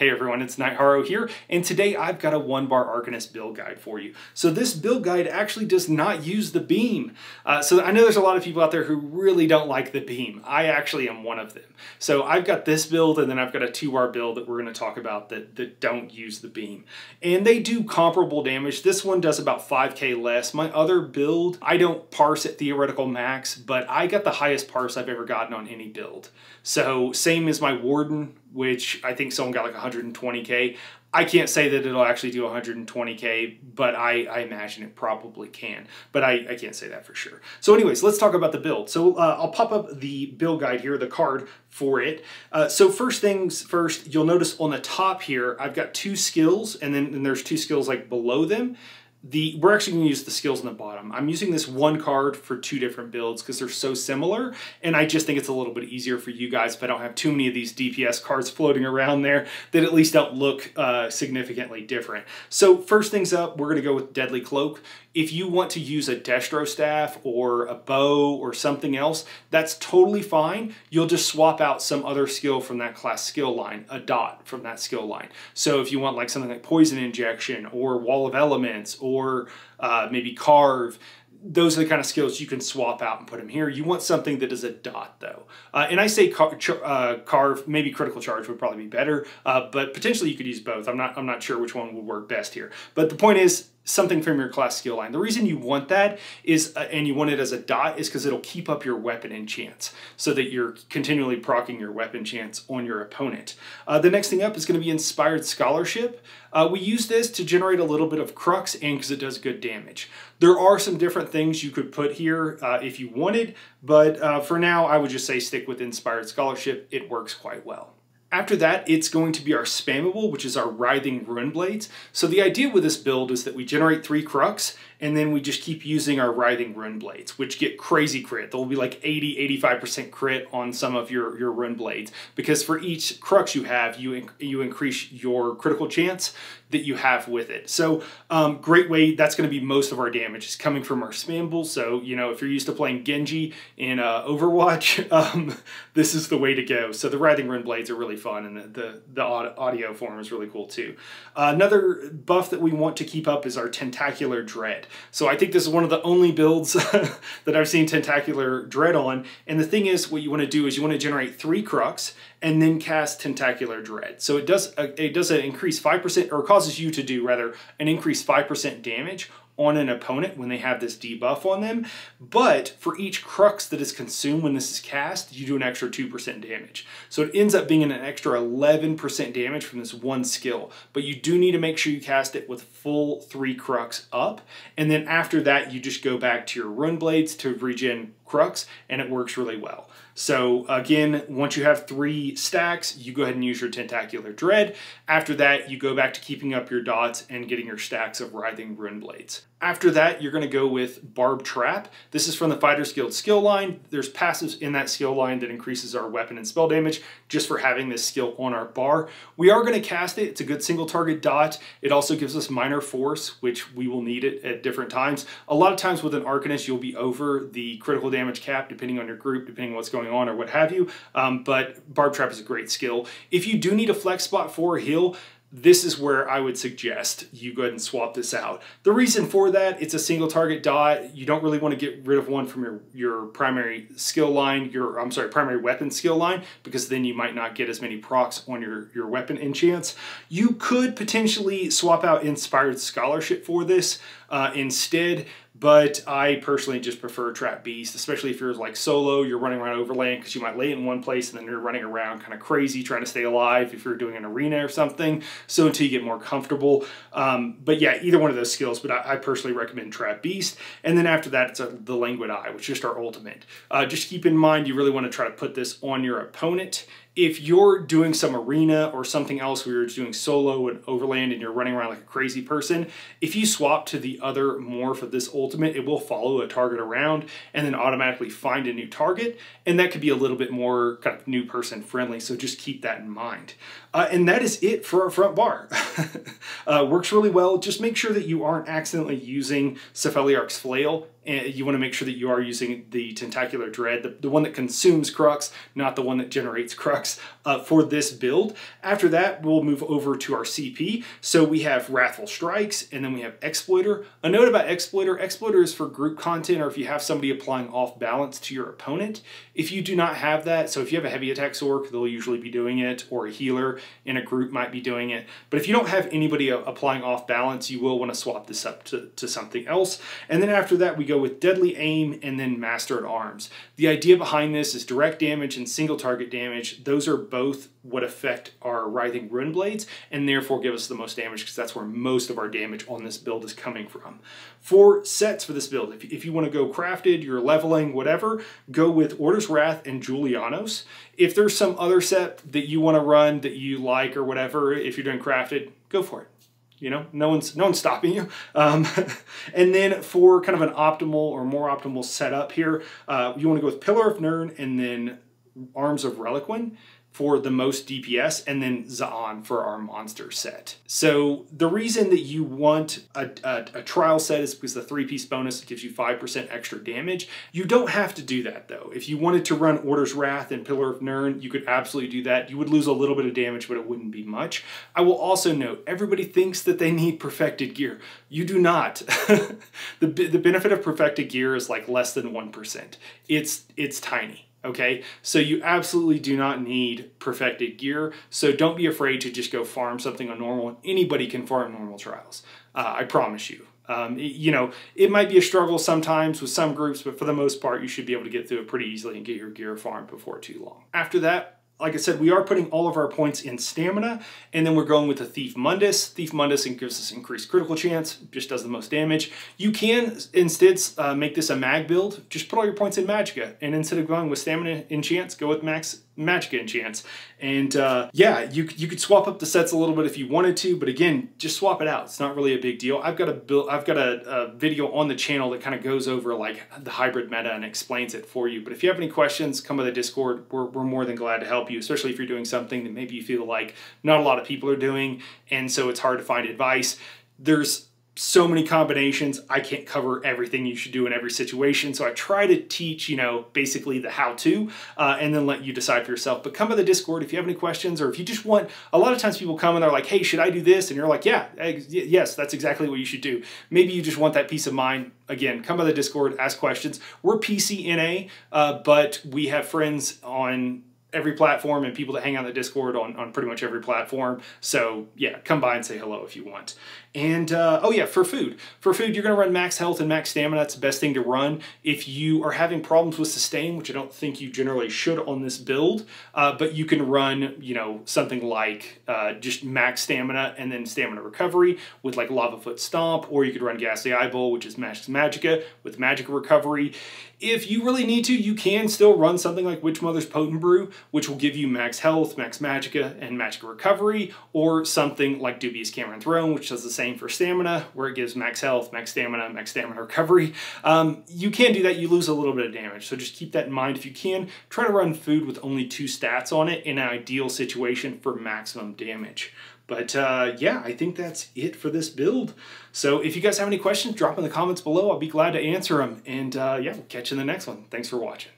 Hey everyone, it's Nightharo here, and today I've got a 1-bar Arcanist build guide for you. So this build guide actually does not use the beam. So I know there's a lot of people out there who really don't like the beam. I actually am one of them. So I've got this build, and then I've got a 2-bar build that we're going to talk about that don't use the beam. And they do comparable damage. This one does about 5k less. My other build, I don't parse at theoretical max, but I got the highest parse I've ever gotten on any build. So same as my Warden, which I think someone got like 120k. I can't say that it'll actually do 120k, but I imagine it probably can. But I can't say that for sure. So anyways, let's talk about the build. So I'll pop up the build guide here, the card for it. So first things first, you'll notice on the top here, I've got 2 skills, and then there's 2 skills like below them. We're actually going to use the skills in the bottom. I'm using this one card for 2 different builds because they're so similar, and I just think it's a little bit easier for you guys if I don't have too many of these DPS cards floating around there that at least don't look significantly different. So first things up, we're going to go with Deadly Cloak. If you want to use a Destro Staff or a bow or something else, that's totally fine. You'll just swap out some other skill from that class skill line, a dot from that skill line. So if you want like something like Poison Injection or Wall of Elements or maybe Carve, those are the kind of skills you can swap out and put them here. You want something that is a dot though. And I say Carve, maybe Critical Charge would probably be better, but potentially you could use both. I'm not sure which one would work best here. But the point is, something from your class skill line. The reason you want that is, and you want it as a dot, is because it'll keep up your weapon enchants so that you're continually proccing your weapon chance on your opponent. The next thing up is going to be Inspired Scholarship. We use this to generate a little bit of crux and because it does good damage. There are some different things you could put here if you wanted, but for now I would just say stick with Inspired Scholarship. It works quite well. After that, it's going to be our spammable, which is our Writhing Ruin Blades. So the idea with this build is that we generate 3 crux, and then we just keep using our Writhing Ruin Blades, which get crazy crit. They'll be like 80–85% crit on some of your Ruin Blades, because for each crux you have, you increase your critical chance that you have with it. So great way, that's going to be most of our damage is coming from our spammable. So, you know, if you're used to playing Genji in Overwatch, this is the way to go. So the Writhing Ruin Blades are really fun, and the audio form is really cool too. Another buff that we want to keep up is our Tentacular Dread. So I think this is one of the only builds that I've seen Tentacular Dread on. And the thing is, what you want to do is you want to generate 3 crux and then cast Tentacular Dread. So it does an increase 5%, or causes you to do rather an increase 5% damage on an opponent when they have this debuff on them, but for each crux that is consumed when this is cast, you do an extra 2% damage. So it ends up being an extra 11% damage from this one skill, but you do need to make sure you cast it with full 3 crux up, and then after that you just go back to your Ruin Blades to regen crux, and it works really well. So again, once you have 3 stacks, you go ahead and use your Tentacular Dread. After that, you go back to keeping up your dots and getting your stacks of Writhing Ruin Blades. After that, you're going to go with Barb Trap. This is from the Fighter's Guild skill line. There's passives in that skill line that increases our weapon and spell damage just for having this skill on our bar. We are going to cast it. It's a good single target dot. It also gives us minor force, which we will need it at different times. A lot of times with an Arcanist, you'll be over the critical damage cap depending on your group, depending on what's going on or what have you. But Barb Trap is a great skill. If you do need a flex spot for a heal, this is where I would suggest you go ahead and swap this out. The reason for that, it's a single target dot. You don't really want to get rid of one from your primary skill line, primary weapon skill line, because then you might not get as many procs on your weapon enchants. You could potentially swap out Inspired Scholarship for this instead, but I personally just prefer Trap Beast, especially if you're like solo, you're running around Overland, because you might lay it in one place and then you're running around kind of crazy trying to stay alive if you're doing an arena or something, so until you get more comfortable. But yeah, either one of those skills, but I personally recommend Trap Beast. And then after that, it's the Languid Eye, which is just our ultimate. Just keep in mind, you really want to try to put this on your opponent. If you're doing some arena or something else where you're doing solo and Overland and you're running around like a crazy person, if you swap to the other morph of this ultimate, it will follow a target around and then automatically find a new target, and that could be a little bit more kind of new person friendly, so just keep that in mind. And that is it for our front bar. Works really well. Just make sure that you aren't accidentally using Cephaliarch's Flail And you want to make sure that you are using the Tentacular Dread, the one that consumes Crux, not the one that generates Crux for this build. After that, we'll move over to our CP. So we have Wrathful Strikes, and then we have Exploiter. A note about Exploiter: Exploiter is for group content, or if you have somebody applying off balance to your opponent. If you do not have that, so if you have a heavy attack Sorc, they'll usually be doing it, or a healer in a group might be doing it. But if you don't have anybody applying off balance, you will want to swap this up to something else. And then after that, we go with Deadly Aim and then Master at Arms. The idea behind this is direct damage and single target damage. Those are both what affect our Writhing Ruin Blades and therefore give us the most damage, because that's where most of our damage on this build is coming from. For sets for this build, if you want to go crafted, you're leveling, whatever, go with Order's Wrath and Julianos. If there's some other set that you want to run that you like or whatever, if you're doing crafted, go for it. You know, no one's stopping you. And then for kind of an optimal or more optimal setup here, you want to go with Pillar of Nirn and then Arms of Reliquin for the most DPS, and then Zaan for our monster set. So the reason that you want a trial set is because the 3-piece bonus gives you 5% extra damage. You don't have to do that though. If you wanted to run Order's Wrath and Pillar of Nirn, you could absolutely do that. You would lose a little bit of damage, but it wouldn't be much. I will also note, everybody thinks that they need perfected gear. You do not. The benefit of perfected gear is like less than 1%. It's tiny. Okay, so you absolutely do not need perfected gear, so don't be afraid to just go farm something on normal. Anybody can farm normal trials, I promise you. You know, it might be a struggle sometimes with some groups, but for the most part, you should be able to get through it pretty easily and get your gear farmed before too long. After that, like I said, we are putting all of our points in stamina, and then we're going with the Thief Mundus. Thief Mundus gives us increased critical chance, just does the most damage. You can instead make this a mag build. Just put all your points in Magicka, and instead of going with stamina enchants, go with max Magicka enchants. And yeah, you could swap up the sets a little bit if you wanted to, but again, just swap it out. It's not really a big deal. I've got a video on the channel that kind of goes over like the hybrid meta and explains it for you. But if you have any questions, come by the Discord. We're more than glad to help you, especially if you're doing something that maybe you feel like not a lot of people are doing, and so it's hard to find advice. There's so many combinations. I can't cover everything you should do in every situation, so I try to teach, you know, basically the how-to, and then let you decide for yourself. But come to the Discord if you have any questions, or if you just want. A lot of times people come and they're like, hey, should I do this? And you're like, yeah, yes, that's exactly what you should do. Maybe you just want that peace of mind. Again, come by the Discord, ask questions. We're PCNA, but we have friends on every platform and people that hang out in the Discord on pretty much every platform. So yeah, come by and say hello if you want. And oh yeah, for food, you're gonna run max health and max stamina. That's the best thing to run. If you are having problems with sustain, which I don't think you generally should on this build, but you can run, you know, something like just max stamina and then stamina recovery with like Lava Foot Stomp, or you could run Ghastly Eyeball, which is max Magicka with Magicka recovery. If you really need to, you can still run something like Witch Mother's Potent Brew, which will give you max health, max Magicka, and Magicka recovery, or something like Dubious Cameron Throne, which does the same for stamina, where it gives max health, max stamina recovery. You can do that. You lose a little bit of damage, so just keep that in mind. If you can, try to run food with only 2 stats on it in an ideal situation for maximum damage. But yeah, I think that's it for this build. So if you guys have any questions, drop in the comments below. I'll be glad to answer them. And yeah, we'll catch you in the next one. Thanks for watching.